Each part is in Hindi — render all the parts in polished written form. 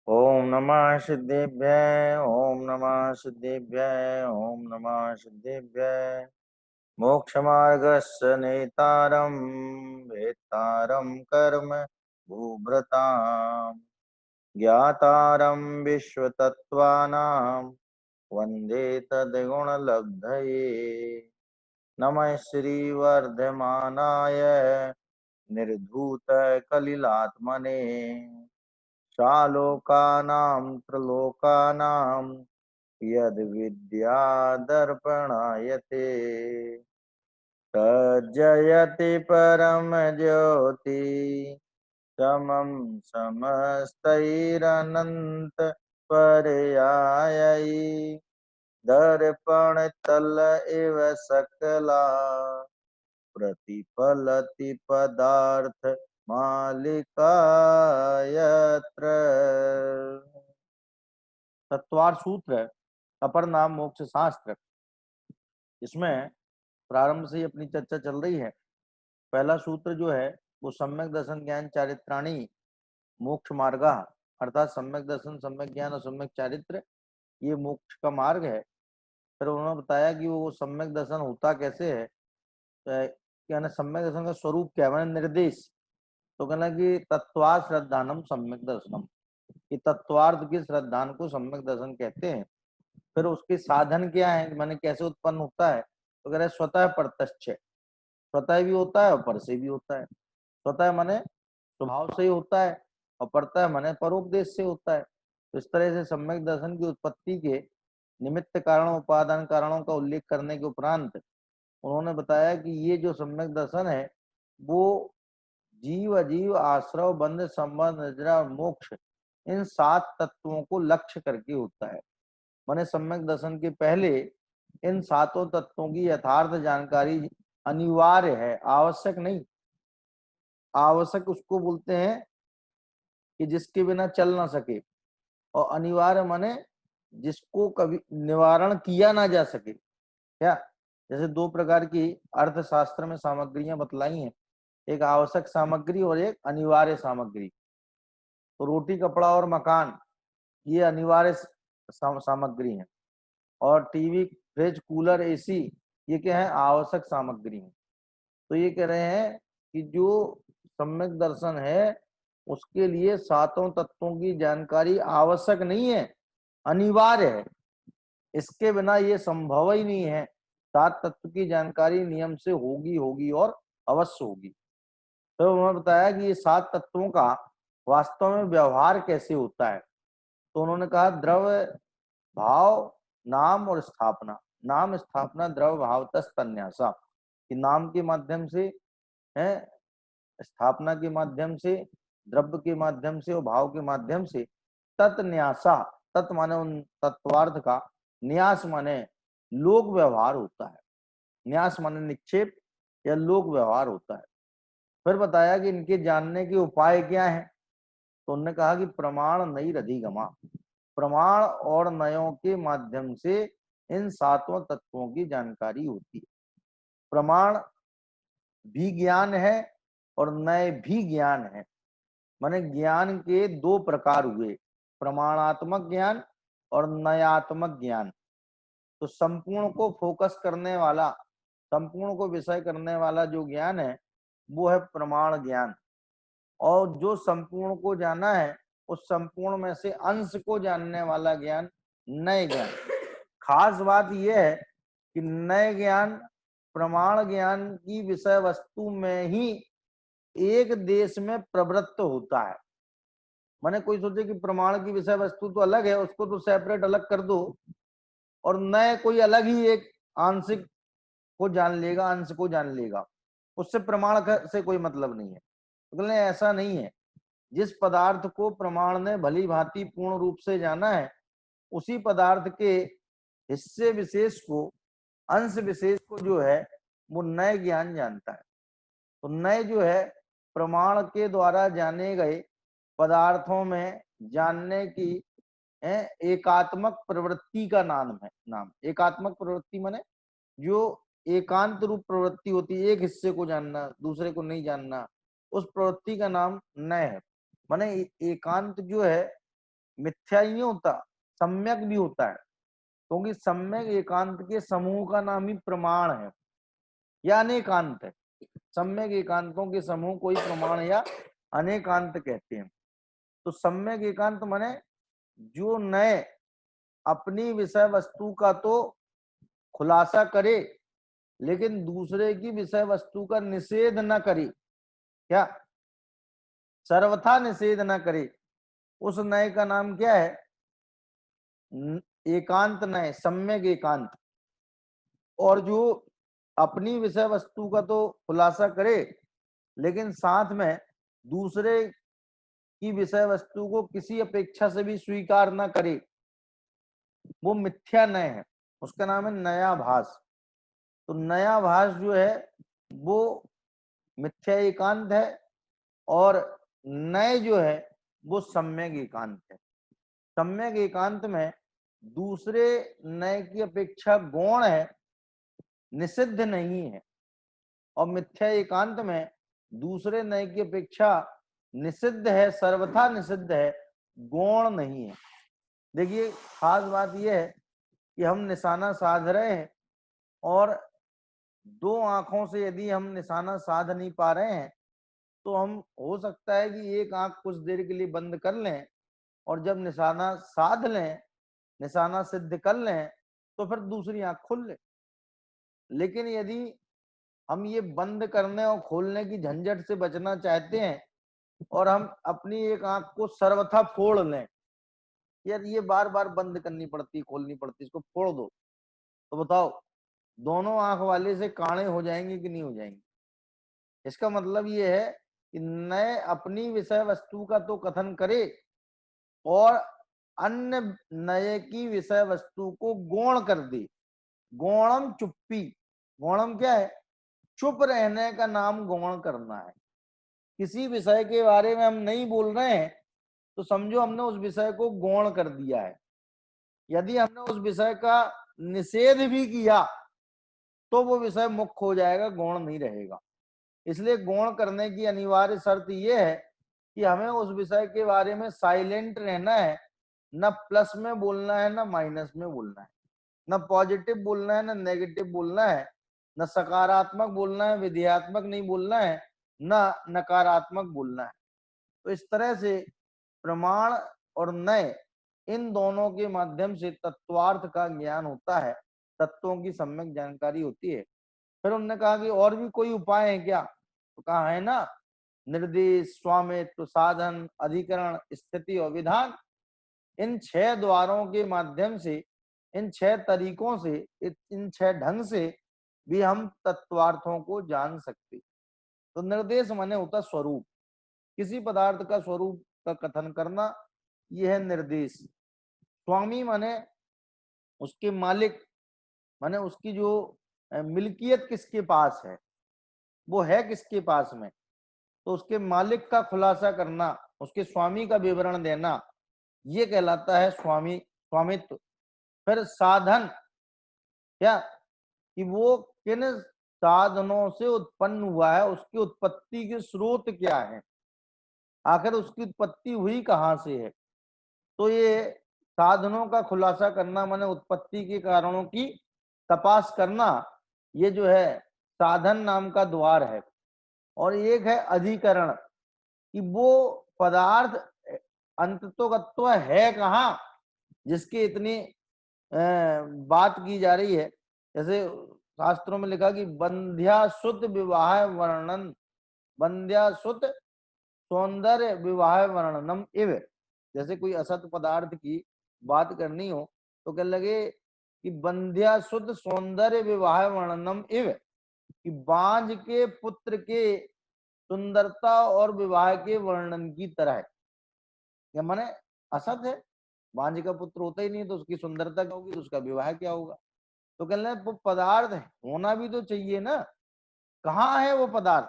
ओम नमः सिद्धेभ्य ओम नमः सिद्धेभ्य ओम नमः सिद्धेभ्य मोक्षमार्गस्य नेतारं वेत्तारं कर्म भूभृतां ज्ञातारं विश्वतत्त्वानां वन्दे तद्गुणलब्धये नमः श्रीवर्धमानाय निर्धूतकलिलात्मने शालोकानां त्रिलोकानां यद्विद्यादर्पणायते तज्जयति परमज्योति समं समस्तैरनन्तपर्यायैः दर्पणतल इव सकला प्रतिफलति पदार्थ मालिका यत्र। तत्वार सूत्र अपर नाम मोक्ष शास्त्र, इसमें प्रारंभ से ही अपनी चर्चा चल रही है। पहला सूत्र जो है वो सम्यक दर्शन ज्ञान चारित्राणी मोक्ष मार्ग, अर्थात सम्यक दर्शन, सम्यक ज्ञान और सम्यक चारित्र ये मोक्ष का मार्ग है। फिर उन्होंने बताया कि वो सम्यक दर्शन होता कैसे है, कहना सम्यक दर्शन का स्वरूप क्या है, मैंने निर्देश। तो कहना कि तत्वार्थ श्रद्धानम सम्यक दर्शनम, कि तत्वार्थ की श्रद्धान को सम्यक दर्शन कहते हैं। फिर उसके साधन क्या है, माने कैसे उत्पन्न होता है, तो कह रहे स्वतः प्रत्यक्ष, स्वतः भी होता है और पर से भी होता है। स्वतः माने स्वभाव से ही होता है और परतः माने परोपदेश से होता है। तो इस तरह से सम्यक दर्शन की उत्पत्ति के निमित्त कारणों, उपादान कारणों का उल्लेख करने के उपरांत उन्होंने बताया कि ये जो सम्यक दर्शन है वो जीव, अजीव, आश्रव, बंध, संबंध, निद्रा और मोक्ष, इन 7 तत्वों को लक्ष्य करके होता है। माने सम्यक दर्शन के पहले इन 7 तत्वों की यथार्थ जानकारी अनिवार्य है, आवश्यक नहीं। आवश्यक उसको बोलते हैं कि जिसके बिना चल ना सके, और अनिवार्य माने जिसको कभी निवारण किया ना जा सके। क्या, जैसे 2 प्रकार की अर्थशास्त्र में सामग्रियां बतलाई हैं, एक आवश्यक सामग्री और एक अनिवार्य सामग्री। तो रोटी, कपड़ा और मकान ये अनिवार्य सामग्री है, और टीवी, फ्रिज, कूलर, एसी ये क्या है, आवश्यक सामग्री है। तो ये कह रहे हैं कि जो सम्यक दर्शन है उसके लिए 7 तत्वों की जानकारी आवश्यक नहीं है, अनिवार्य है। इसके बिना ये संभव ही नहीं है। 7 तत्व की जानकारी नियम से होगी होगी और अवश्य होगी। तो उन्होंने बताया कि ये 7 तत्वों का वास्तव में व्यवहार कैसे होता है। तो उन्होंने कहा द्रव्य, भाव, नाम और स्थापना। नाम, स्थापना, द्रव्य, भाव, तन्यासा, कि नाम के माध्यम से है, स्थापना के माध्यम से, द्रव्य के माध्यम से और भाव के माध्यम से। तत्न्यासा, तत् माने उन तत्वार्थ का, न्यास माने लोक व्यवहार होता है। न्यास माने निक्षेप या लोक व्यवहार होता है। फिर बताया कि इनके जानने के उपाय क्या है। तो उन्होंने कहा कि प्रमाण नई अधिगमा, प्रमाण और नयों के माध्यम से इन 7 तत्वों की जानकारी होती है। प्रमाण भी ज्ञान है और नए भी ज्ञान है। माने ज्ञान के 2 प्रकार हुए, प्रमाणात्मक ज्ञान और नयात्मक ज्ञान। तो संपूर्ण को फोकस करने वाला, संपूर्ण को विषय करने वाला जो ज्ञान है वो है प्रमाण ज्ञान, और जो संपूर्ण को जाना है उस संपूर्ण में से अंश को जानने वाला ज्ञान नए ज्ञान। खास बात यह है कि नए ज्ञान प्रमाण ज्ञान की विषय वस्तु में ही एक देश में प्रवृत्त होता है। माने कोई सोचे कि प्रमाण की विषय वस्तु तो अलग है, उसको तो सेपरेट अलग कर दो, और नए कोई अलग ही एक आंशिक को जान लेगा, अंश को जान लेगा, उससे प्रमाण से कोई मतलब नहीं है। तो ऐसा नहीं है। जिस पदार्थ को प्रमाण ने भली भांति पूर्ण रूप से जाना है, उसी पदार्थ के हिस्से विशेष को, अंश विशेष को जो है वो नए ज्ञान जानता है। तो नए जो है प्रमाण के द्वारा जाने गए पदार्थों में जानने की एकात्मक प्रवृत्ति का नाम है। नाम एकात्मक प्रवृत्ति माने जो एकांत रूप प्रवृत्ति होती है, एक हिस्से को जानना, दूसरे को नहीं जानना, उस प्रवृत्ति का नाम नय है। माने एकांत जो है मिथ्या ही नहीं होता, सम्यक भी होता है, क्योंकि सम्यक एकांत के समूह का नाम ही प्रमाण है या अनेकांत है। सम्यक एकांतों के समूह कोई प्रमाण या अनेकांत कहते हैं। तो सम्यक एकांत माने जो नए अपनी विषय वस्तु का तो खुलासा करे, लेकिन दूसरे की विषय वस्तु का निषेध न करे, क्या सर्वथा निषेध न करे, उस नए का नाम क्या है? एकांत नए, सम्यक एकांत। और जो अपनी विषय वस्तु का तो खुलासा करे, लेकिन साथ में दूसरे की विषय वस्तु को किसी अपेक्षा से भी स्वीकार न करे, वो मिथ्या नय है, उसका नाम है नया भास। तो नया भास जो है वो मिथ्या एकांत है, और नय जो है वो सम्यक एकांत है। सम्यक एकांत में दूसरे नय की अपेक्षा गौण है, निषिद्ध नहीं है, और मिथ्या एकांत में दूसरे नय की अपेक्षा निषिद्ध है, सर्वथा निषिद्ध है, गौण नहीं है। देखिए खास बात यह है कि हम निशाना साध रहे हैं, और दो आंखों से यदि हम निशाना साध नहीं पा रहे हैं, तो हम हो सकता है कि एक आंख कुछ देर के लिए बंद कर लें, और जब निशाना साध लें, निशाना सिद्ध कर लें, तो फिर दूसरी आंख खोल लें। लेकिन यदि हम ये बंद करने और खोलने की झंझट से बचना चाहते हैं, और हम अपनी एक आंख को सर्वथा फोड़ लें, यार ये बार बार बंद करनी पड़ती, खोलनी पड़ती, इसको फोड़ दो, तो बताओ दोनों आंख वाले से काणे हो जाएंगे कि नहीं हो जाएंगे? इसका मतलब ये है कि नए अपनी विषय वस्तु का तो कथन करे, और अन्य नए की विषय वस्तु को गौण कर दे। गौणम चुप्पी, गौणम क्या है? चुप रहने का नाम गौण करना है। किसी विषय के बारे में हम नहीं बोल रहे हैं, तो समझो हमने उस विषय को गौण कर दिया है। यदि हमने उस विषय का निषेध भी किया, तो वो विषय मुख्य हो जाएगा, गौण नहीं रहेगा। इसलिए गौण करने की अनिवार्य शर्त यह है कि हमें उस विषय के बारे में साइलेंट रहना है, न प्लस में बोलना है, न माइनस में बोलना है, न पॉजिटिव बोलना है, न नेगेटिव बोलना है, न सकारात्मक बोलना है, विधेयात्मक नहीं बोलना है, न नकारात्मक बोलना है। तो इस तरह से प्रमाण और नय, इन दोनों के माध्यम से तत्वार्थ का ज्ञान होता है, तत्वों की सम्यक जानकारी होती है। फिर उन्होंने कहा कि और भी कोई उपाय है क्या? तो कहा है ना, निर्देश, स्वामित्व, साधन, अधिकरण, स्थिति और विधान। इन 6 द्वारों के माध्यम से, इन 6 तरीकों से, इन 6 ढंग से भी हम तत्वार्थों को जान सकते। तो निर्देश माने होता स्वरूप, किसी पदार्थ का स्वरूप का कथन करना, यह है निर्देश। स्वामी माने उसके मालिक, माने उसकी जो मिल्कियत किसके पास है, वो है किसके पास में, तो उसके मालिक का खुलासा करना, उसके स्वामी का विवरण देना, ये कहलाता है स्वामित्व। फिर साधन, क्या कि वो किन साधनों से उत्पन्न हुआ है, उसकी उत्पत्ति के स्रोत क्या है, आखिर उसकी उत्पत्ति हुई कहाँ से है। तो ये साधनों का खुलासा करना माने उत्पत्ति के कारणों की तपास करना, ये जो है साधन नाम का द्वार है। और एक है अधिकरण, कि वो पदार्थ अंततोगत्व है कहाँ, जिसकी इतनी बात की जा रही है। जैसे शास्त्रों में लिखा कि बंध्यासुत विवाह वर्णन, बंध्यासुत सौंदर्य विवाह वर्णनम इव। जैसे कोई असत पदार्थ की बात करनी हो, तो कह लगे कि बंध्यासुत सौंदर्य विवाह वर्णनम इव, कि बांझ के पुत्र के सुंदरता और विवाह के वर्णन की तरह है। क्या माने असत है, बांझ का पुत्र होता ही नहीं, तो उसकी सुंदरता क्या होगी, तो उसका विवाह क्या होगा। तो कह रहे वो पदार्थ होना भी तो चाहिए ना, कहाँ है वो पदार्थ।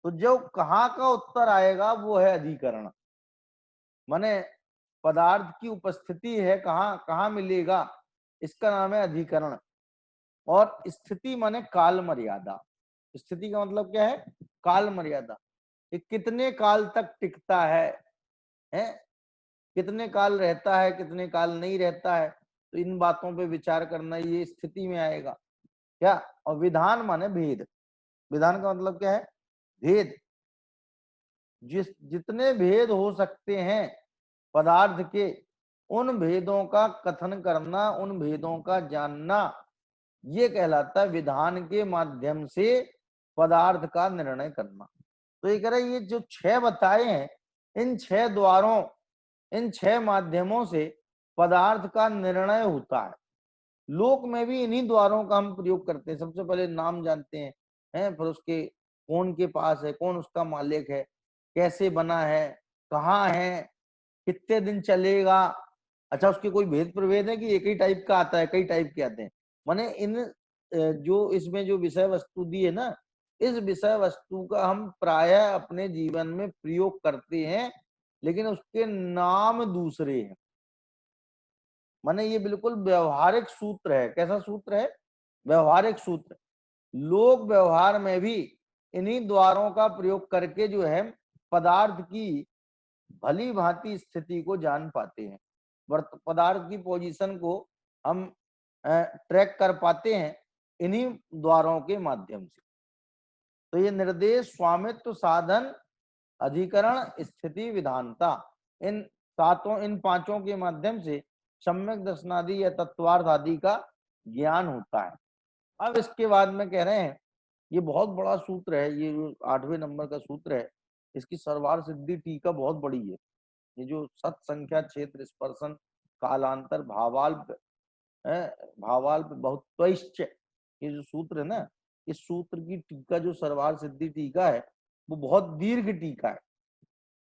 तो जो कहाँ का उत्तर आएगा वो है अधिकरण। माने पदार्थ की उपस्थिति है कहाँ, कहाँ मिलेगा, इसका नाम है अधिकरण। और स्थिति माने काल मर्यादा। स्थिति का मतलब क्या है? काल मर्यादा, ये कितने काल तक टिकता है, कितने काल रहता है, कितने काल नहीं रहता है, तो इन बातों पे विचार करना ये स्थिति में आएगा क्या। और विधान माने भेद, विधान का मतलब क्या है, भेद। जितने भेद हो सकते हैं पदार्थ के, उन भेदों का कथन करना, उन भेदों का जानना, ये कहलाता है विधान के माध्यम से पदार्थ का निर्णय करना। तो ये कह रहे ये जो 6 बताए हैं, इन 6 द्वारों, इन 6 माध्यमों से पदार्थ का निर्णय होता है। लोक में भी इन्हीं द्वारों का हम प्रयोग करते हैं। सबसे पहले नाम जानते हैं, फिर उसके कौन के पास है, कौन उसका मालिक है, कैसे बना है, कहाँ है, कितने दिन चलेगा। अच्छा, उसके कोई भेद प्रभेद है कि एक ही टाइप का आता है, कई टाइप के आते हैं। माने इन जो इसमें जो विषय वस्तु दी है ना, इस विषय वस्तु का हम प्रायः अपने जीवन में प्रयोग करते हैं, लेकिन उसके नाम दूसरे हैं। माने ये बिल्कुल व्यवहारिक सूत्र है। कैसा सूत्र है, व्यवहारिक सूत्र। लोक व्यवहार में भी इन्हीं द्वारों का प्रयोग करके जो है पदार्थ की भली भांति स्थिति को जान पाते हैं, पदार्थ की पोजीशन को हम ट्रैक कर पाते हैं इन्हीं द्वारों के माध्यम से। तो ये निर्देश, स्वामित्व, साधन, अधिकरण, स्थिति, विधानता, इन सातों, इन पांचों के माध्यम से सम्यक दर्शनादि या तत्वार्थ आदि का ज्ञान होता है। अब इसके बाद में कह रहे हैं, ये बहुत बड़ा सूत्र है, ये जो 8वें नंबर का सूत्र है, इसकी सर्वार सिद्धि टीका बहुत बड़ी है। ये जो सत, संख्या, क्षेत्र, स्पर्शन, कालांतर, भावाल्प है, भावाल्प, बहुत्वैश्च, ये जो सूत्र है ना, इस सूत्र की टीका जो सर्वार सिद्धि टीका है, वो बहुत दीर्घ टीका है।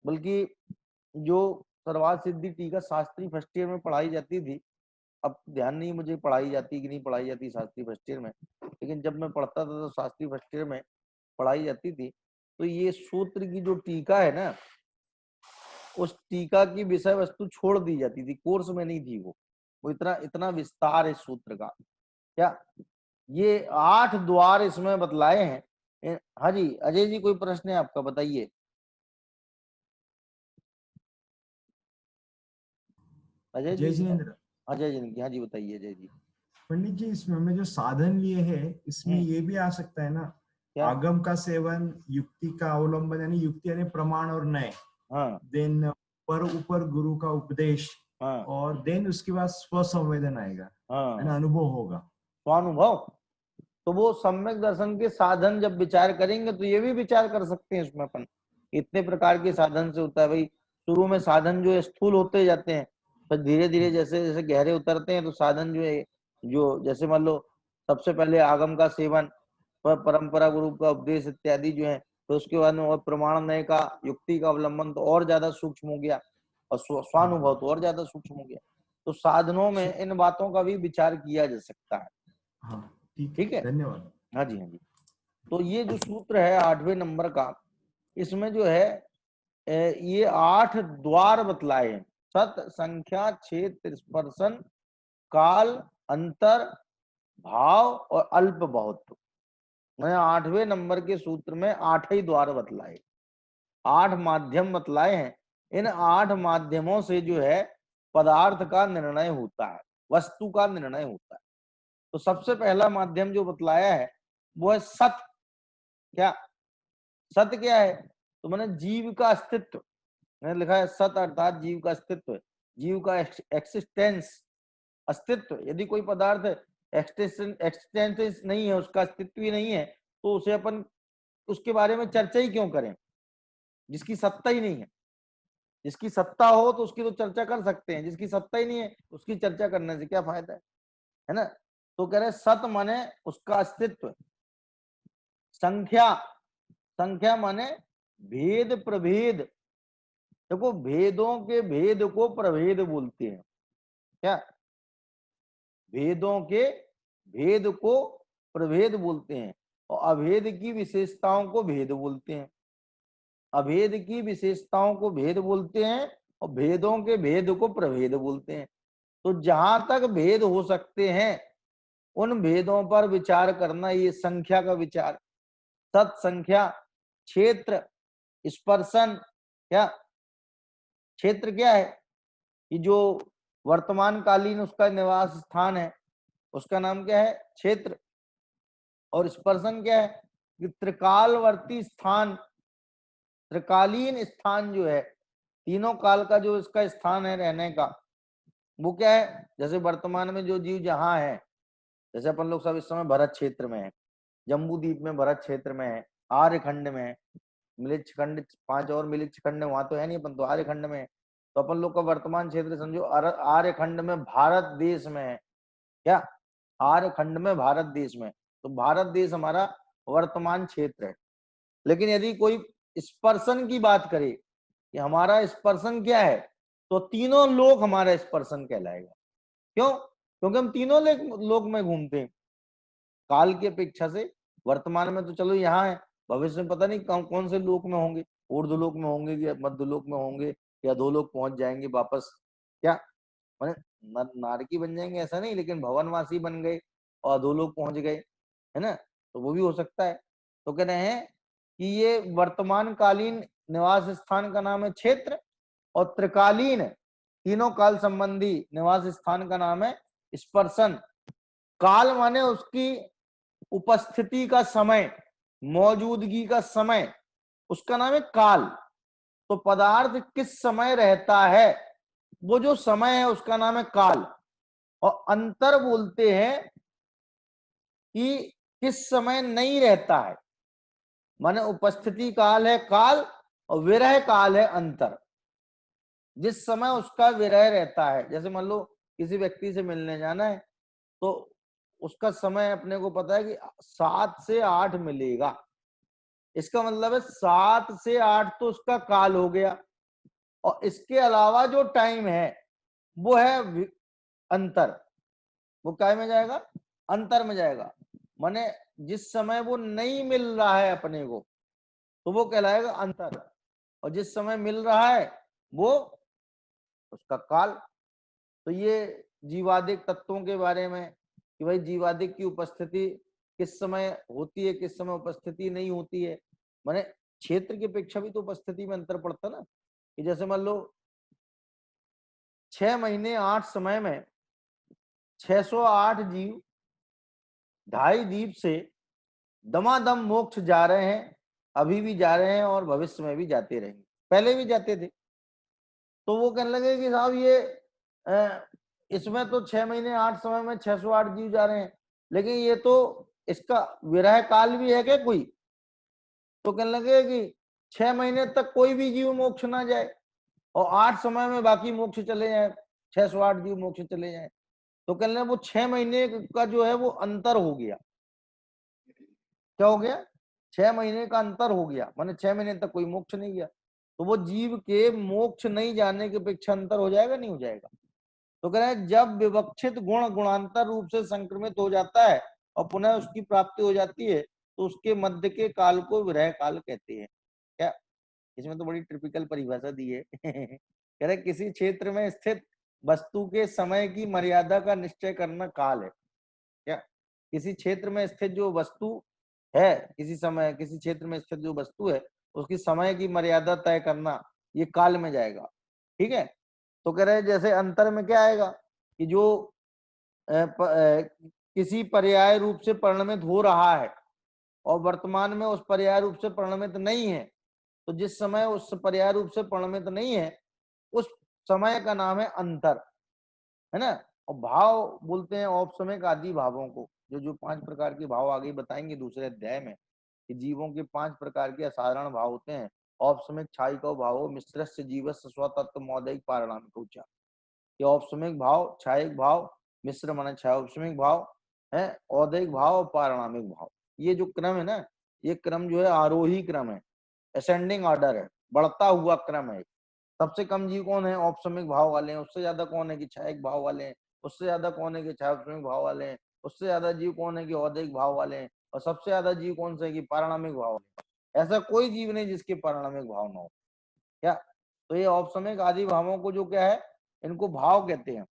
बल्कि जो सर्वार सिद्धि टीका शास्त्री फर्स्ट ईयर में पढ़ाई जाती थी, अब ध्यान नहीं मुझे पढ़ाई जाती कि नहीं पढ़ाई जाती शास्त्री फर्स्ट ईयर में, लेकिन जब मैं पढ़ता था तो शास्त्री फर्स्ट ईयर में पढ़ाई जाती थी। तो ये सूत्र की जो टीका है ना, उस टीका की विषय वस्तु छोड़ दी जाती थी, कोर्स में नहीं थी वो इतना इतना विस्तार है सूत्र का। क्या ये 8 द्वार इसमें बतलाए हैं। हाँ जी, अजय जी कोई प्रश्न है आपका, बताइए। अजय जय जी, जिनेन्द्र। अजय जी, हाँ जी बताइए अजय जी। पंडित जी, इसमें हमने जो साधन लिए हैं, इसमें ये भी आ सकता है ना, क्या, आगम का सेवन, युक्ति का अवलंबन, यानी युक्ति यानी प्रमाण और नय, हाँ देन पर ऊपर गुरु का उपदेश, हाँ और देन उसके बाद स्वसंवेदन आएगा, है ना, हाँ, अनुभव होगा। स्वानुभव। तो वो सम्यक दर्शन के साधन जब विचार करेंगे तो ये भी विचार कर सकते हैं इसमें अपन, इतने प्रकार के साधन से होता है भाई। शुरू में साधन जो है स्थूल होते जाते हैं, फिर धीरे धीरे जैसे जैसे गहरे उतरते हैं तो साधन जो है, जो जैसे मान लो सबसे पहले आगम का सेवन, फिर परंपरा गुरु का उपदेश इत्यादि जो है, तो उसके बाद में और प्रमाण नय का, युक्ति का अवलंबन तो और ज्यादा सूक्ष्म हो गया, और हाँ स्वानुभव तो और ज्यादा सूक्ष्म हो गया। तो साधनों में सु- इन बातों का भी विचार किया जा सकता है। हाँ, ठीक है, ठीक है, धन्यवाद। हाँ जी हाँ जी। तो ये जो सूत्र है 8वें नंबर का, इसमें जो है ये 8 द्वार बतलाए हैं, सत, संख्या, क्षेत्र, स्पर्शन, काल, अंतर, भाव और अल्प बहुत। मैं 8वें नंबर के सूत्र में 8 ही द्वार बतलाए, 8 माध्यम बतलाए हैं। इन 8 माध्यमों से जो है पदार्थ का निर्णय होता है, वस्तु का निर्णय होता है। तो सबसे पहला माध्यम जो बतलाया है वो है सत। क्या, सत्य क्या है, तो मैंने जीव का अस्तित्व, मैंने लिखा है सत अर्थात जीव का अस्तित्व, जीव का एक्सिस्टेंस, अस्तित्व। यदि कोई पदार्थ एक्सटेंस नहीं है, उसका अस्तित्व ही नहीं है, तो उसे अपन उसके बारे में चर्चा ही क्यों करें, जिसकी सत्ता ही नहीं है। जिसकी सत्ता हो तो उसकी तो चर्चा कर सकते हैं, जिसकी सत्ता ही नहीं है उसकी चर्चा करने से क्या फायदा है ना। तो कह रहे सत माने उसका अस्तित्व। संख्या, संख्या माने भेद प्रभेद। देखो भेदों के भेद को प्रभेद बोलते हैं। क्या, भेदों के भेद को प्रभेद बोलते हैं, और अभेद की विशेषताओं को भेद बोलते हैं। अभेद की विशेषताओं को भेद बोलते हैं और भेदों के भेद को प्रभेद बोलते हैं। तो जहां तक भेद हो सकते हैं उन भेदों पर विचार करना, ये संख्या का विचार। सत, संख्या, क्षेत्र, स्पर्शन। क्या, क्षेत्र क्या है, कि जो वर्तमान कालीन उसका निवास स्थान है उसका नाम क्या है? क्षेत्र। और स्पर्शन क्या है? कि त्रिकालवर्ती स्थान, त्रिकालीन स्थान जो है, तीनों काल का जो इसका स्थान है रहने का, वो क्या है? जैसे वर्तमान में जो जीव जहां है, जैसे अपन लोग सब इस समय भरत क्षेत्र में है, जम्बू द्वीप में भरत क्षेत्र में है, आर्य खंड में है, मिलिच खंड 5 और मिलिच खंड वहां तो है नहीं, अपन तो आर्य खंड में है। तो अपन लोग का वर्तमान क्षेत्र समझो आर्य खंड में भारत देश में है। क्या? आर्य खंड में भारत देश में, तो भारत देश हमारा वर्तमान क्षेत्र है। लेकिन यदि कोई स्पर्शन की बात करे कि हमारा स्पर्शन क्या है, तो तीनों लोक हमारा स्पर्शन कहलाएगा। क्यों? क्योंकि हम तीनों लोक में घूमते हैं। काल की अपेक्षा से वर्तमान में तो चलो यहाँ है, भविष्य में पता नहीं कौन से लोक में होंगे, ऊर्ध्वलोक में होंगे या मध्यलोक में होंगे या अधोलोक पहुंच जाएंगे वापस। क्या माने? नारकी बन जाएंगे ऐसा नहीं, लेकिन भवनवासी बन गए और अधोलोक पहुंच गए, है ना? तो वो भी हो सकता है। तो कह रहे हैं कि ये वर्तमान कालीन निवास स्थान का नाम है क्षेत्र, और त्रिकालीन तीनों काल संबंधी निवास स्थान का नाम है स्पर्शन। काल माने उसकी उपस्थिति का समय, मौजूदगी का समय, उसका नाम है काल। तो पदार्थ किस समय रहता है, वो जो समय है उसका नाम है काल। और अंतर बोलते हैं कि किस समय नहीं रहता है, माने उपस्थिति काल है काल और विरह काल है अंतर। जिस समय उसका विरह रहता है, जैसे मान लो किसी व्यक्ति से मिलने जाना है, तो उसका समय अपने को पता है कि 7 से 8 मिलेगा, इसका मतलब है 7 से 8 तो उसका काल हो गया, और इसके अलावा जो टाइम है वो है अंतर। वो काय में जाएगा? अंतर में जाएगा। माने जिस समय वो नहीं मिल रहा है अपने को, तो वो कहलाएगा अंतर, और जिस समय मिल रहा है वो उसका काल। तो ये जीवादिक तत्वों के बारे में कि भाई जीवादिक की उपस्थिति किस समय होती है, किस समय उपस्थिति नहीं होती है। माने क्षेत्र की अपेक्षा भी तो उपस्थिति में अंतर पड़ता ना, कि जैसे मान लो 6 महीने 8 समय में 608 जीव ढाई द्वीप से दमादम मोक्ष जा रहे हैं, अभी भी जा रहे हैं और भविष्य में भी जाते रहेंगे, पहले भी जाते थे। तो वो कहने लगे कि साहब ये इसमें तो 6 महीने 8 समय में 608 जीव जा रहे हैं, लेकिन ये तो इसका विरह काल भी है क्या कोई? तो कहने लगे कि 6 महीने तक कोई भी जीव मोक्ष ना जाए और 8 समय में बाकी मोक्ष चले जाए, 608 जीव मोक्ष चले जाए। तो कहने लगे वो 6 महीने का जो है वो अंतर हो गया। क्या हो गया? 6 महीने का अंतर हो गया, माने 6 महीने तक कोई मोक्ष नहीं गया। तो वो जीव के मोक्ष नहीं जाने की अपेक्षा अंतर हो जाएगा, नहीं हो जाएगा? तो कह रहे हैं जब विवक्षित गुण गुणांतर रूप से संक्रमित हो जाता है और पुनः उसकी प्राप्ति हो जाती है, तो उसके मध्य के काल को विरह काल कहते हैं। क्या? इसमें तो बड़ी टिपिकल परिभाषा दी है। कह रहे किसी क्षेत्र में स्थित वस्तु के समय की मर्यादा का निश्चय करना काल है। क्या? किसी क्षेत्र में स्थित जो वस्तु है, किसी समय किसी क्षेत्र में स्थित जो वस्तु है उसकी समय की मर्यादा तय करना, ये काल में जाएगा। ठीक है? तो कह रहे जैसे अंतर में क्या आएगा कि जो किसी पर्याय रूप से परिणमित हो रहा है और वर्तमान में उस पर्याय रूप से परिणमित नहीं है, तो जिस समय उस पर्याय रूप से परिणमित नहीं है उस समय का नाम है अंतर, है ना? और भाव बोलते हैं औपसमिक आदि भावों को, जो जो 5 प्रकार के भाव आगे बताएंगे दूसरे अध्याय में, कि जीवों के 5 प्रकार के असाधारण भाव होते हैं। औपसमिक छायिको भाव मिश्रस्य जीवस्य स्वतत्व मौदिक पारिणामिक उच्च। ये औपसमिक भाव, छायिक भाव, मिश्र माने छाय औपसमिक भाव है, औदिक भाव और पारिणामिक भाव। ये जो क्रम है ना, ये क्रम जो है आरोही क्रम है, असेंडिंग ऑर्डर है, बढ़ता हुआ क्रम है। सबसे कम जीव कौन है? औपसमिक भाव वाले हैं। उससे ज्यादा कौन है कि छायिक भाव वाले हैं। उससे ज्यादा कौन है कि छायोपसमिक भाव वाले हैं। उससे ज्यादा जीव कौन है कि औदिक भाव वाले हैं। और सबसे ज्यादा जीव कौन से है कि पारिणामिक भाव वाले। ऐसा कोई जीव नहीं जिसके पारिणामिक भाव ना हो। क्या? तो ये औपसमिक आदि भावों को जो क्या है, इनको भाव कहते हैं।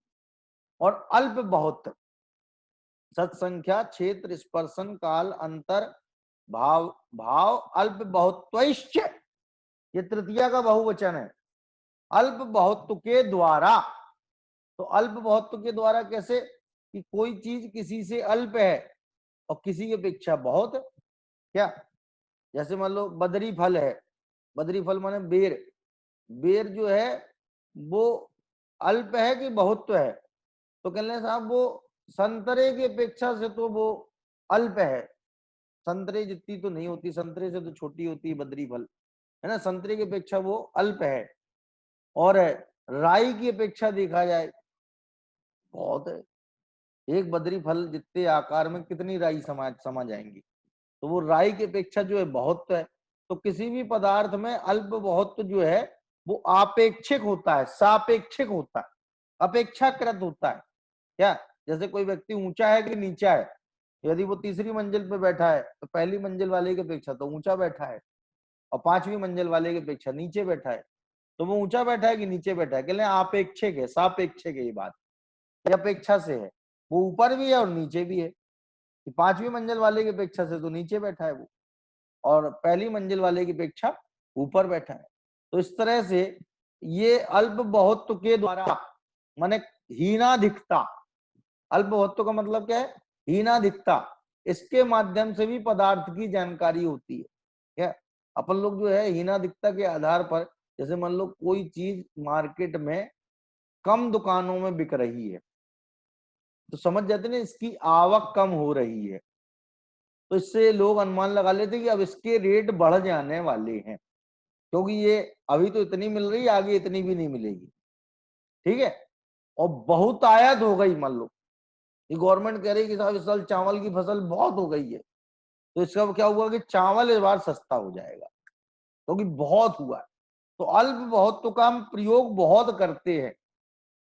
और अल्प बहुत सत्संख्या क्षेत्र स्पर्शन काल अंतर भाव भाव अल्प बहुत्वैश्च, ये तृतीया का बहुवचन है। अल्प बहुत्व के द्वारा तो अल्प बहुत्व के द्वारा कैसे, कि कोई चीज किसी से अल्प है और किसी की अपेक्षा बहुत है। क्या, जैसे मान लो बदरी फल है, बदरी फल माने बेर, बेर जो है वो अल्प है कि बहुत्व है, तो कहने साहब वो संतरे की अपेक्षा से तो वो अल्प है, संतरे जितनी तो नहीं होती, संतरे से तो छोटी होती है बदरी फल, है ना, संतरे की अपेक्षा वो अल्प है। और राई की अपेक्षा देखा जाए बहुत है, एक बदरी फल जितने आकार में कितनी राई समा जाएंगी, तो वो राई की अपेक्षा जो है बहुत है। तो किसी भी पदार्थ में अल्प बहुत जो है वो आपेक्षिक होता है, सापेक्षिक होता है, अपेक्षाकृत होता है। क्या, जैसे कोई व्यक्ति ऊंचा है कि नीचा है, यदि वो तीसरी मंजिल पे बैठा है तो पहली मंजिल वाले की अपेक्षा तो ऊंचा बैठा है, और पांचवी मंजिल वाले की अपेक्षा नीचे बैठा है, तो वो ऊंचा बैठा है कि नीचे बैठा है, कहते हैं आपेक्षिक है, सापेक्षिक है, ये बात ये अपेक्षा से है, वो ऊपर भी है और नीचे भी है, कि पांचवी मंजिल वाले की अपेक्षा से तो नीचे बैठा है वो, और पहली मंजिल वाले की अपेक्षा ऊपर बैठा है। तो इस तरह से ये अल्प बहुत्व के द्वारा माने हीनाधिकता, अल्प बहुत्व का मतलब क्या है, हीनाधिकता, इसके माध्यम से भी पदार्थ की जानकारी होती है। क्या, अपन लोग जो है हीनाधिकता के आधार पर, जैसे मान लो कोई चीज मार्केट में कम दुकानों में बिक रही है, तो समझ जाते ना इसकी आवक कम हो रही है, तो इससे लोग अनुमान लगा लेते कि अब इसके रेट बढ़ जाने वाले हैं, क्योंकि ये अभी तो इतनी मिल रही है, आगे इतनी भी नहीं मिलेगी। ठीक है, और बहुत आयात हो गई, मान लो ये गवर्नमेंट कह रही है कि साहब इस साल चावल की फसल बहुत हो गई है, तो इसका क्या हुआ कि चावल इस बार सस्ता हो जाएगा, क्योंकि बहुत हुआ है। तो अल्प बहुत तो का हम प्रयोग बहुत करते हैं,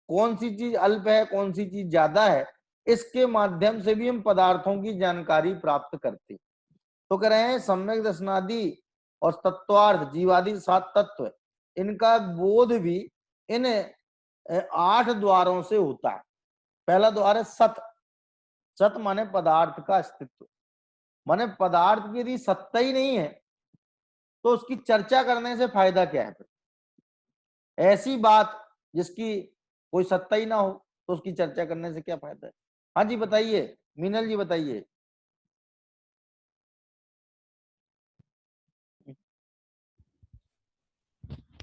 कौन सी चीज अल्प है कौन सी चीज ज्यादा है, इसके माध्यम से भी हम पदार्थों की जानकारी प्राप्त करते हैं। तो कह रहे हैं सम्यक दर्शनादि और तत्वार्थ जीवादि 7 तत्व, इनका बोध भी इन 8 द्वारों से होता है। पहला द्वार है सत, सत माने पदार्थ का अस्तित्व, माने पदार्थ की यदि सत्ता ही नहीं है तो उसकी चर्चा करने से फायदा क्या है फिर, ऐसी बात जिसकी कोई सत्ता ही ना हो तो उसकी चर्चा करने से क्या फायदा है। हाँ जी बताइए, मीनल जी बताइए।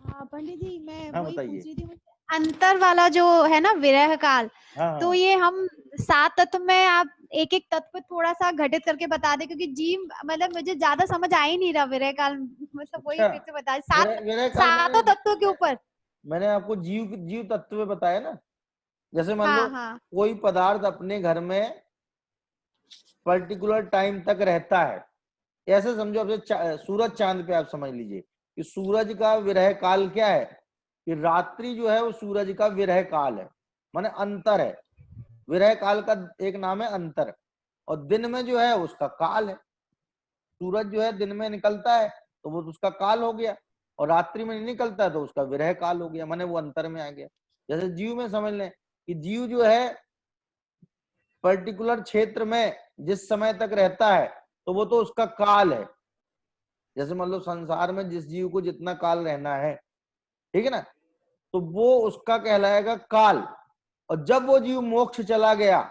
हाँ पंडित जी, मैं हाँ वही बताइए। पूछ रही थी, मुझे अंतर वाला जो है ना विरह काल, हाँ तो हाँ ये हम 7 तत्व में आप एक एक तत्व थोड़ा सा घटित करके बता दे, क्योंकि जीव मतलब मुझे ज्यादा समझ आ ही नहीं रहा विरह काल, मतलब वही अच्छा, फिर से बता, विरह काल सातों तत्वों के ऊपर। मैंने आपको जीव जीव तत्व बताया ना, जैसे मान लो हाँ हाँ कोई पदार्थ अपने घर में पर्टिकुलर टाइम तक रहता है, ऐसे समझो आपसे सूरज चांद पे आप समझ लीजिए कि सूरज का विरह काल क्या है, कि रात्रि जो है वो सूरज का विरह काल है, माने अंतर है, विरह काल का एक नाम है अंतर। और दिन में जो है उसका काल है, सूरज जो है दिन में निकलता है तो वो उसका काल हो गया, और रात्रि में नहीं निकलता है तो उसका विरह काल हो गया, माने वो अंतर में आ गया। जैसे जीव में समझ लें कि जीव जो है पर्टिकुलर क्षेत्र में जिस समय तक रहता है तो वो तो उसका काल है, जैसे मान लो संसार में जिस जीव को जितना काल रहना है, ठीक है ना, तो वो उसका कहलाएगा काल। और जब वो जीव मोक्ष चला गया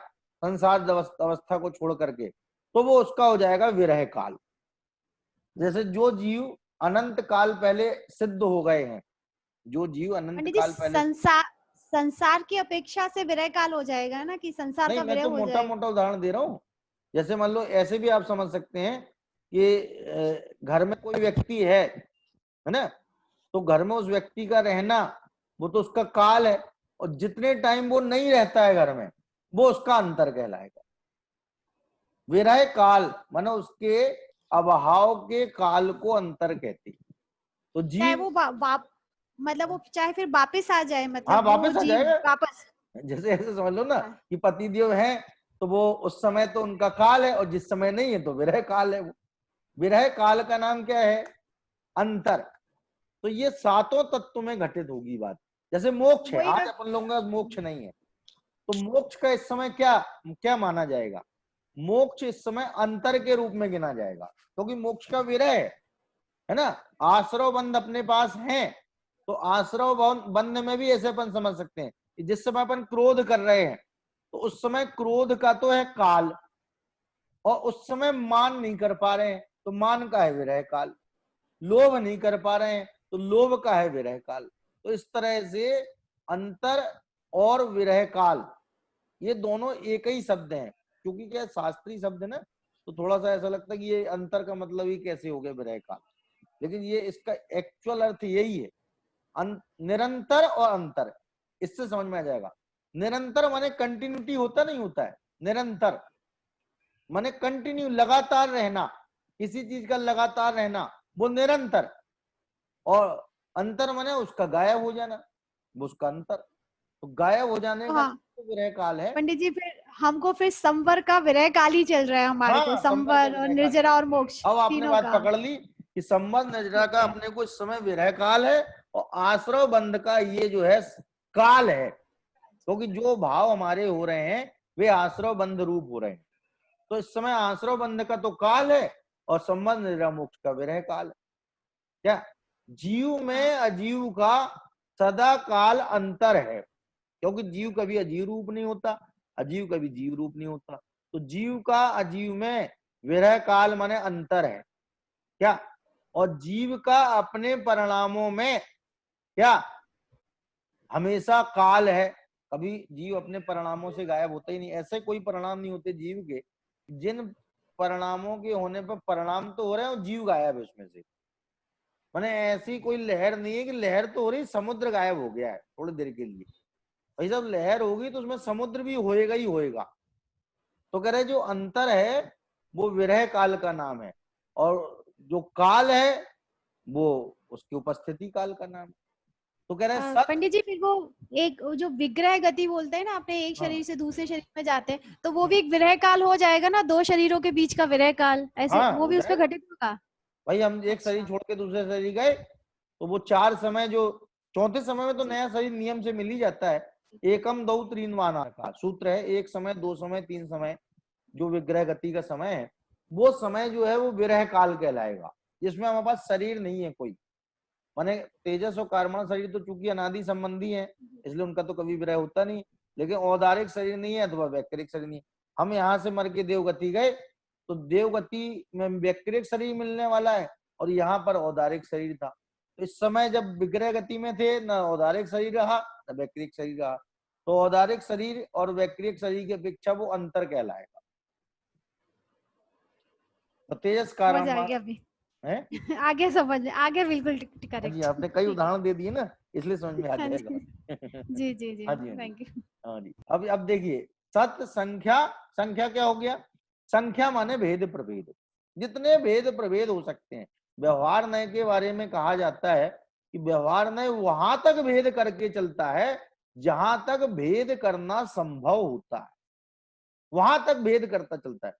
संसार अवस्था को छोड़ करके, तो वो उसका हो जाएगा विरह काल। जैसे जो जीव अनंत काल पहले सिद्ध हो गए हैं, जो जीव अनंत पंडित जी, काल पहले, संसार की अपेक्षा से विरह काल हो जाएगा ना, कि संसार नहीं का मैं विरह तो हो मोटा जाएगा। मोटा उदाहरण दे रहा हूं, जैसे मान लो ऐसे भी आप समझ सकते हैं कि घर में कोई व्यक्ति है ना, तो घर में उस व्यक्ति का रहना वो तो उसका काल है, और जितने टाइम वो नहीं रहता है घर में वो उसका अंतर कहलाएगा। विरह काल माने उसके अभाव के काल को अंतर कहते हैं। तो चाहे जीव, वो मतलब वो चाहे फिर वापस आ जाए, हाँ मतलब वो वापस आ जीव जाएगा, वापस। जैसे ऐसे समझ लो ना हाँ। कि पतिदेव हैं तो वो उस समय तो उनका काल है, और जिस समय नहीं है तो विरह काल है। वो विरह काल का नाम क्या है, अंतर। तो ये 7 तत्व में घटित होगी बात। जैसे मोक्ष है, वही आज मैं अपन लोगों का मोक्ष नहीं है, तो मोक्ष का इस समय क्या क्या माना जाएगा, मोक्ष इस समय अंतर के रूप में गिना जाएगा, क्योंकि मोक्ष का विरह है ना, आश्रव बंध अपने पास हैं, तो आश्रव बंध में भी ऐसे अपन समझ सकते हैं कि जिस समय अपन क्रोध कर रहे हैं तो उस समय क्रोध का तो है काल, और उस समय मान नहीं कर पा रहे हैं तो मान का है विरह काल, लोभ नहीं कर पा रहे हैं तो लोभ का है विरह काल। तो इस तरह से अंतर और विरह काल ये दोनों एक ही शब्द हैं, क्योंकि क्या शास्त्रीय शब्द है ना, तो थोड़ा सा ऐसा लगता है कि ये अंतर का मतलब ही कैसे हो गया विरह काल, लेकिन ये इसका एक्चुअल अर्थ यही है, निरंतर और अंतर। इससे समझ में आ जाएगा। निरंतर माने कंटिन्यूटी होता नहीं होता है, निरंतर माने कंटिन्यू, लगातार रहना, किसी चीज का लगातार रहना, वो निरंतर। और अंतर माने उसका गायब हो जाना, वो उसका अंतर। तो गायब हो जाने का हाँ तो विरह काल है। पंडित जी, फिर हमको फिर संवर का विरह काल ही चल रहा है हमारे को, हाँ, संवर का संवर और विरह काल। निर्जरा और मोक्ष अब आपने तीनों बात का। पकड़ ली कि संबंध निर्जरा का ठीक है। अपने को इस समय विरह काल है, और आश्रव बंध का ये जो है काल है, क्योंकि जो भाव हमारे हो रहे हैं वे आश्रव बंध रूप हो रहे हैं। तो इस समय आश्रव बंध का तो काल है और संबंध निर्जरा मोक्ष का विरह काल है। क्या जीव में अजीव का सदा काल अंतर है, क्योंकि जीव कभी अजीव रूप नहीं होता, अजीव कभी जीव रूप नहीं होता। तो जीव का अजीव में विरह काल माने अंतर है क्या, और जीव का अपने परिणामों में क्या हमेशा काल है। कभी जीव अपने परिणामों से गायब होता ही नहीं, ऐसे कोई परिणाम नहीं होते जीव के जिन परिणामों के होने पर परिणाम तो हो रहे हैं और जीव गायब है उसमें से। माने ऐसी कोई लहर नहीं है कि लहर तो हो रही, समुद्र गायब हो गया है थोड़ी देर के लिए, भाई जब लहर होगी तो उसमें समुद्र भी होएगा ही होएगा। तो कह रहे जो अंतर है वो विरह काल का नाम है, और जो काल है वो उसकी उपस्थिति काल का नाम है। तो कह रहे सत। पंडित जी, फिर वो एक वो जो विग्रह गति बोलते हैं ना, अपने एक हाँ, शरीर से दूसरे शरीर में जाते हैं, तो वो भी एक विरह काल हो जाएगा ना, दो शरीरों के बीच का विरह काल, ऐसे हाँ वो हो भी उसमें जाएगा। घटित होगा। भाई हम एक शरीर अच्छा। छोड़ के दूसरे शरीर गए तो वो चार समय, जो चौथे समय में तो जी। नया शरीर नियम से मिल ही जाता है। एकम दो तीन वाना का सूत्र है, एक समय, दो समय, तीन समय, जो विग्रह गति का समय है वो समय जो है वो विरह काल कहलाएगा, जिसमें हमारे पास शरीर नहीं है कोई। माने तेजस और कार्बन शरीर तो चूंकि अनादि संबंधी है इसलिए उनका तो कभी विरह होता नहीं, लेकिन औदारिक शरीर नहीं है अथवा वैक्रिक शरीर नहीं है। हम यहाँ से मर के देवगति गए तो देवगति में वैक्रिक शरीर मिलने वाला है और यहाँ पर औदारिक शरीर था। तो इस समय जब विग्रह गति में थे न औदारिक शरीर रहा न वैक्रिक शरीर रहा, तो औदारिक शरीर और वैक्रिक शरीर की अपेक्षा वो अंतर कहलाएगा। तो तेजस समझ कारण आ गया अभी। है। आगे समझ, आगे बिल्कुल हाँ जी, करेक्ट। आपने कई ठीक है। उदाहरण दे दिए ना इसलिए समझ में आ हाँ जाएगा। जी। जी जी जी, हाँ जी, हाँ जी, थैंक यू। हाँ जी। अब देखिए सत संख्या, संख्या क्या हो गया, संख्या माने भेद प्रभेद, जितने भेद प्रभेद हो सकते हैं। व्यवहार नय के बारे में कहा जाता है कि व्यवहार नय वहां तक भेद करके चलता है जहां तक भेद करना संभव होता है, वहां तक भेद करता चलता है।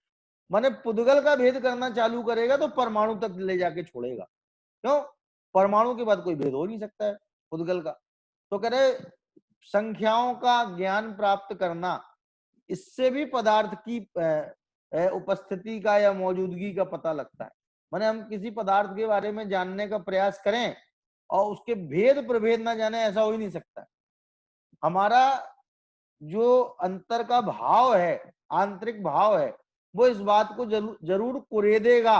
माने पुद्गल का भेद करना चालू करेगा तो परमाणु तक ले जाके छोड़ेगा, क्यों, परमाणु के बाद कोई भेद हो नहीं सकता है पुद्गल का। तो कह रहे संख्याओं का ज्ञान प्राप्त करना, इससे भी पदार्थ की उपस्थिति का या मौजूदगी का पता लगता है। माने हम किसी पदार्थ के बारे में जानने का प्रयास करें और उसके भेद प्रभेद ना जाने, ऐसा हो ही नहीं सकता। हमारा जो अंतर का भाव है, आंतरिक भाव है, वो इस बात को जरूर कुरेदेगा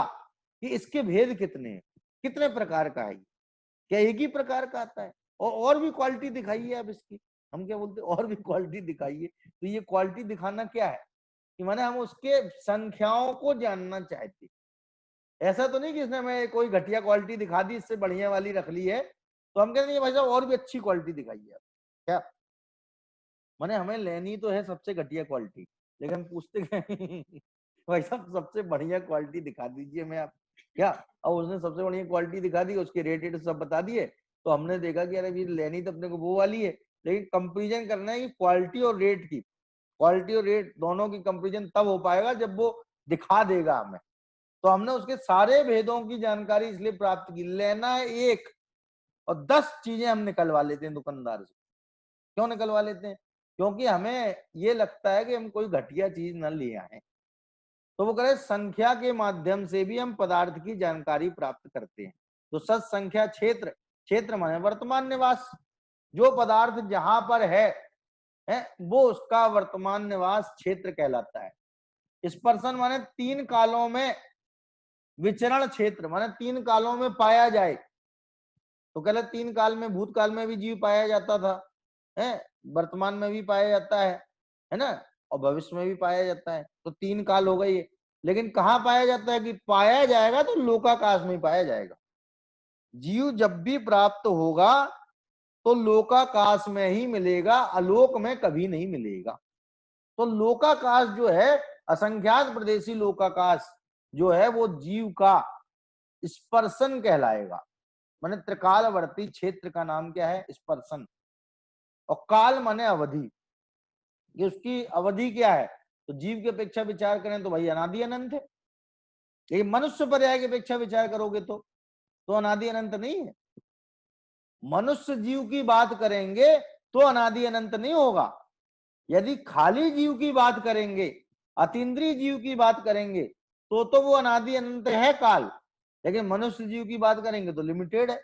कि इसके भेद कितने हैं, कितने प्रकार का है, क्या एक ही प्रकार का आता है, और भी क्वालिटी दिखाइए आप इसकी। हम क्या बोलते हैं, और भी क्वालिटी दिखाइए। तो ये क्वालिटी दिखाना क्या है कि माने हम उसके संख्याओं को जानना चाहते। ऐसा तो नहीं कि इसने हमें कोई घटिया क्वालिटी दिखा दी, इससे बढ़िया वाली रख ली है तो हम कहते हैं भाई साहब और भी अच्छी क्वालिटी दिखाइए आप। क्या माने हमें लेनी तो है सबसे घटिया क्वालिटी, लेकिन हम पूछते क्या भाई साहब सबसे बढ़िया क्वालिटी दिखा दीजिए मैं आप। क्या अब उसने सबसे बढ़िया क्वालिटी दिखा दी, उसके रेटेड सब बता दिए, तो हमने देखा कि अरे भी लेनी तो अपने को वो वाली है, लेकिन कंपेरिजन करना है कि क्वालिटी और रेट की, क्वालिटी और रेट दोनों की कंपेरिजन तब हो पाएगा जब वो दिखा देगा हमें। तो हमने उसके सारे भेदों की जानकारी इसलिए प्राप्त की। लेना है एक और 10 चीजें हम निकलवा लेते हैं दुकानदार से। क्यों निकलवा लेते हैं, क्योंकि हमें ये लगता है कि हम कोई घटिया चीज न ले आए। तो वो कह रहे संख्या के माध्यम से भी हम पदार्थ की जानकारी प्राप्त करते हैं। तो सत संख्या क्षेत्र, क्षेत्र माने वर्तमान निवास, जो पदार्थ जहां पर है है, वो उसका वर्तमान निवास क्षेत्र कहलाता है। स्पर्शन माने 3 कालों में विचरण क्षेत्र, माने 3 कालों में पाया जाए। तो कहला 3 काल में, भूतकाल में भी जीव पाया जाता था, है, वर्तमान में भी पाया जाता है ना, और भविष्य में भी पाया जाता है। तो 3 काल हो गई है। लेकिन कहाँ पाया जाता है कि पाया जाएगा तो लोकाकाश में पाया जाएगा। जीव जब भी प्राप्त होगा तो लोकाकाश में ही मिलेगा, अलोक में कभी नहीं मिलेगा। तो लोकाकाश जो है, असंख्यात प्रदेशी लोकाकाश जो है, वो जीव का स्पर्शन कहलाएगा। माने त्रिकालवर्ती क्षेत्र का नाम क्या है? स्पर्शन। और काल माने अवधि, कि उसकी अवधि क्या है? तो जीव की अपेक्षा विचार करें तो भाई अनादि अनंत है। लेकिन मनुष्य पर्याय की अपेक्षा विचार करोगे तो अनादि अनंत नहीं है। मनुष्य जीव की बात करेंगे तो अनादि अनंत नहीं होगा। यदि खाली जीव की बात करेंगे, अतीन्द्रिय जीव की बात करेंगे, तो वो अनादि अनंत है काल। लेकिन मनुष्य जीव की बात करेंगे तो लिमिटेड है।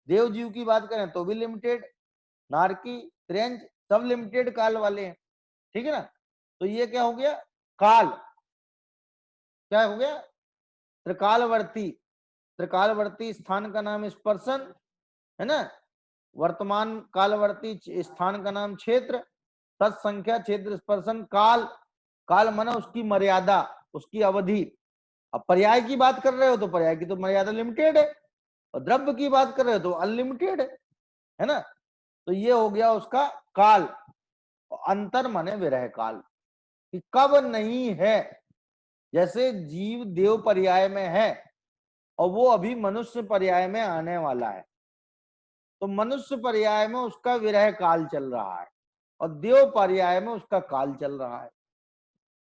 देव जीव की बात करें तो भी लिमिटेड, नारकी, त्रेंच, सब लिमिटेड काल वाले हैं। ठीक है ना? तो ये क्या हो गया? काल। क्या हो गया? त्रिकालवर्ती। त्रिकालवर्ती स्थान का नाम स्पर्शन है ना, वर्तमान कालवर्ती स्थान का नाम क्षेत्र, तत्संख्या क्षेत्र स्पर्शन काल। काल माना उसकी मर्यादा, उसकी अवधि। अब पर्याय की बात कर रहे हो तो पर्याय की तो मर्यादा लिमिटेड है, और द्रव्य की बात कर रहे हो तो अनलिमिटेड है ना। तो ये हो गया उसका काल। अंतर माने विरह काल, कि कब नहीं है। जैसे जीव देव पर्याय में है और वो अभी मनुष्य पर्याय में आने वाला है, तो मनुष्य पर्याय में उसका विरह काल चल रहा है और देव पर्याय में उसका काल चल रहा है।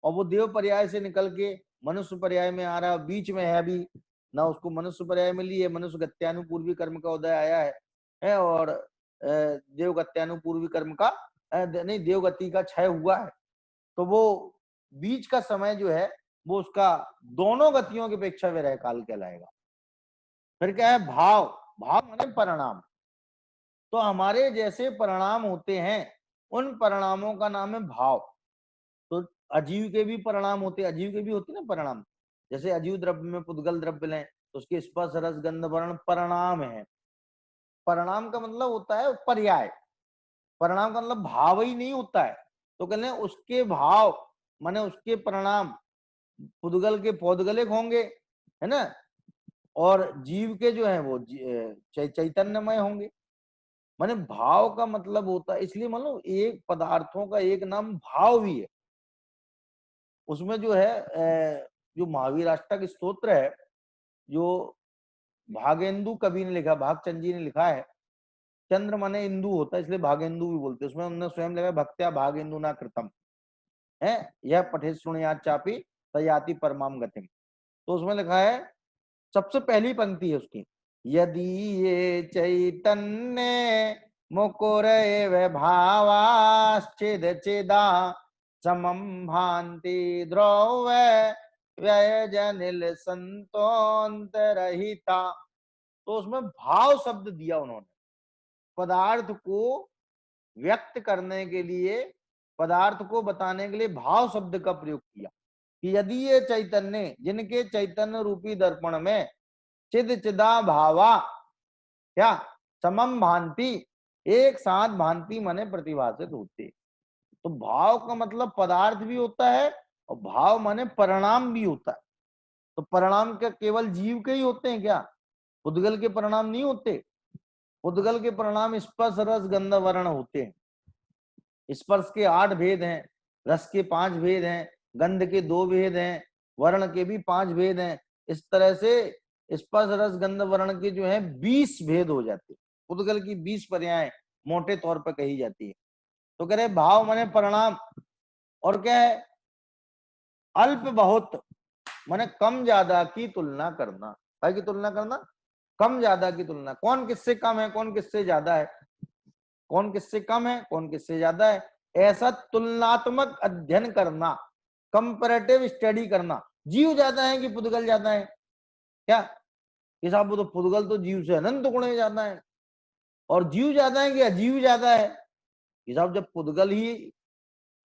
और वो देव पर्याय से निकल के मनुष्य पर्याय में आ रहा है, बीच में है अभी ना, उसको मनुष्य पर्याय मिली है, मनुष्य गत्यानुपूर्वी कर्म का उदय आया है और देव गत्यानुपूर्वी कर्म का नहीं, देव गति का क्षय हुआ है। तो वो बीच का समय जो है वो उसका दोनों गतियों की अपेक्षा विरह काल कहलाएगा। फिर क्या है? भाव। भाव माने परिणाम। तो हमारे जैसे परिणाम होते हैं, उन परिणामों का नाम है भाव। तो अजीव के भी परिणाम होते, अजीव के भी होते ना परिणाम। जैसे अजीव द्रव्य में पुद्गल द्रव्य लें तो उसके स्पर्श रस गंध वर्ण परिणाम है। परिणाम का मतलब होता है पर्याय, परिणाम का मतलब भाव ही नहीं होता है। तो कहते हैं उसके भाव माने उसके परिणाम पुद्गल के पौद्गलिक होंगे, है ना, और जीव के जो है वो चैतन्यमय होंगे। माने भाव का मतलब होता है, इसलिए मान लो एक पदार्थों का एक नाम भाव भी है। उसमें जो है जो महावीर अष्टक स्तोत्र है, जो भागेंदु कवि ने लिखा, भागचंद जी ने लिखा है, चंद्र माने इंदु होता है इसलिए भागेंदु भी बोलते हैं। उसमें उन्होंने स्वयं लिखा भक्त्या भागेंदु ना कृतम है, यह पठे सुनियात चापी तयाति परमाम गतिम। तो उसमें लिखा है, सबसे पहली पंक्ति है उसकी, यदि ये चैतन्य मुकुर एव भावाश्चिद चिदा समम भांति द्रव्य व्यजनिल संतोंतरहिता। तो उसमें भाव शब्द दिया उन्होंने, पदार्थ को व्यक्त करने के लिए, पदार्थ को बताने के लिए भाव शब्द का प्रयोग किया कि यदि ये चैतन्य, जिनके चैतन्य रूपी दर्पण में चिद चिदा भावा क्या समम भांति, एक साथ भांति माने प्रतिभाषित होते। तो भाव का मतलब पदार्थ भी होता है और भाव माने परिणाम भी होता है। तो परिणाम क्या केवल जीव के ही होते हैं क्या? पुद्गल के परिणाम नहीं होते। पुद्गल के परिणाम स्पर्श रस गंध वर्ण होते हैं। स्पर्श के 8 भेद हैं, रस के 5 भेद हैं, गंध के 2 भेद हैं, वर्ण के भी 5 भेद हैं। इस तरह से स्पर्श रस गंध वर्ण के जो है 20 भेद हो जाते हैं। पुद्गल की 20 पर्याय मोटे तौर पर कही जाती है। तो कह रहे भाव माने परिणाम, और क्या है? अल्प बहुत माने कम ज्यादा की तुलना करना। काय की तुलना करना? कम ज्यादा की तुलना। कौन किससे कम है, कौन किससे ज्यादा है, कौन किससे कम है, कौन किससे ज्यादा है, ऐसा तुलनात्मक अध्ययन करना, कंपैरेटिव स्टडी करना। जीव ज्यादा है कि पुद्गल ज्यादा है? क्या कि साहब वो तो पुद्गल तो जीव से अनंत गुणे ज्यादा है, और जीव ज्यादा है कि अजीव ज्यादा है? कि साहब जब पुद्गल ही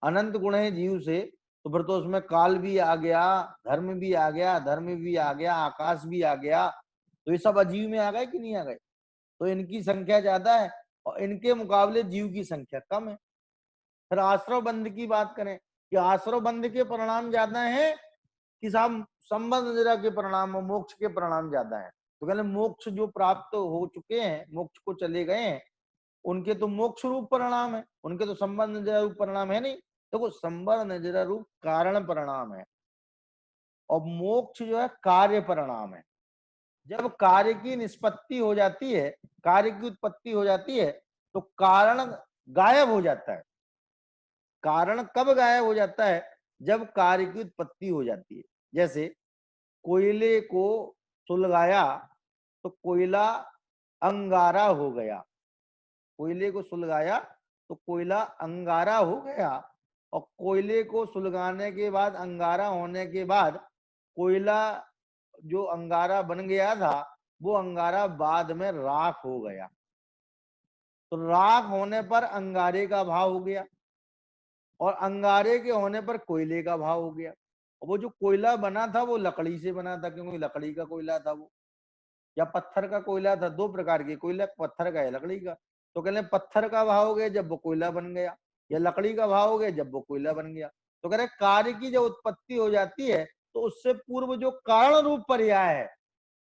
अनंत गुण है जीव से, तो फिर तो उसमें काल भी आ गया, धर्म भी आ गया, धर्म भी आ गया, आकाश भी आ गया, तो ये सब अजीव में आ गए कि नहीं आ गए? तो इनकी संख्या ज्यादा है और इनके मुकाबले जीव की संख्या कम है। फिर आश्रव बंध की बात करें कि आश्रव बंध के परिणाम ज्यादा है कि साहब संबंध निद्रा के परिणाम और मोक्ष के परिणाम ज्यादा है? तो कहले मोक्ष जो प्राप्त हो चुके हैं, मोक्ष को चले गए हैं, उनके तो मोक्ष रूप परिणाम है, उनके तो संबंध निद्रा रूप परिणाम है नहीं। देखो संबंध निद्रा रूप कारण परिणाम है और मोक्ष जो है कार्य परिणाम है। जब कार्य की निष्पत्ति हो जाती है, कार्य की उत्पत्ति हो जाती है, तो कारण गायब हो जाता है। कारण कब गायब हो जाता है? जब कार्य की उत्पत्ति हो जाती है। जैसे कोयले को सुलगाया तो कोयला अंगारा हो गया, कोयले को सुलगाया तो कोयला अंगारा हो गया, और कोयले को सुलगाने के बाद, अंगारा होने के बाद, कोयला जो अंगारा बन गया था वो अंगारा बाद में राख हो गया। तो राख होने पर अंगारे का भाव हो गया और अंगारे के होने पर कोयले का भाव हो गया। और वो जो कोयला बना था वो लकड़ी से बना था, क्योंकि लकड़ी का कोयला था वो, या पत्थर का कोयला था। दो प्रकार के कोयला, पत्थर का या लकड़ी का। तो कहते पत्थर का भाव हो गया जब वो कोयला बन गया, या लकड़ी का भाव हो गया जब वो कोयला बन गया। तो कह रहे कार्य की जब उत्पत्ति हो जाती है तो उससे पूर्व जो कारण रूप पर्याय है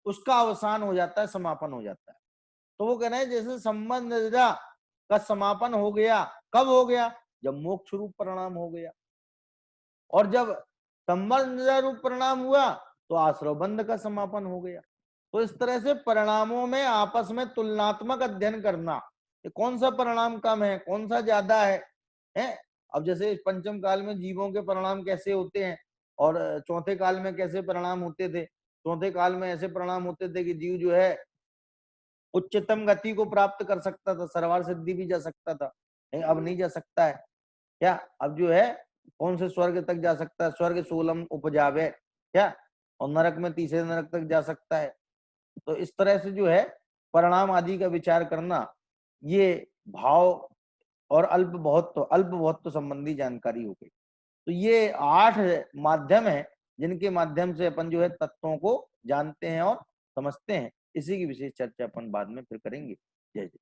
उसका अवसान हो जाता है, समापन हो जाता है। तो वो कह रहे हैं जैसे संबंध निद्रा का समापन हो गया, कब हो गया? जब मोक्ष रूप परिणाम हो गया। और जब संबंध निद्रा रूप परिणाम हुआ तो आश्रव बंध का समापन हो गया। तो इस तरह से परिणामों में आपस में तुलनात्मक अध्ययन करना, कि कौन सा परिणाम कम है, कौन सा ज्यादा है? अब जैसे पंचम काल में जीवों के परिणाम कैसे होते हैं और चौथे काल में कैसे परिणाम होते थे। चौथे काल में ऐसे परिणाम होते थे कि जीव जो है उच्चतम गति को प्राप्त कर सकता था, सर्वार सिद्धि भी जा सकता था। अब नहीं जा सकता है क्या? अब जो है कौन से स्वर्ग तक जा सकता है? स्वर्ग सोलम उपजावे क्या, और नरक में तीसरे नरक तक जा सकता है। तो इस तरह से जो है परिणाम आदि का विचार करना, ये भाव और अल्प बहुत संबंधी जानकारी हो गई। तो ये 8 माध्यम है जिनके माध्यम से अपन जो है तत्वों को जानते हैं और समझते हैं। इसी की विशेष चर्चा अपन बाद में फिर करेंगे। जय जय।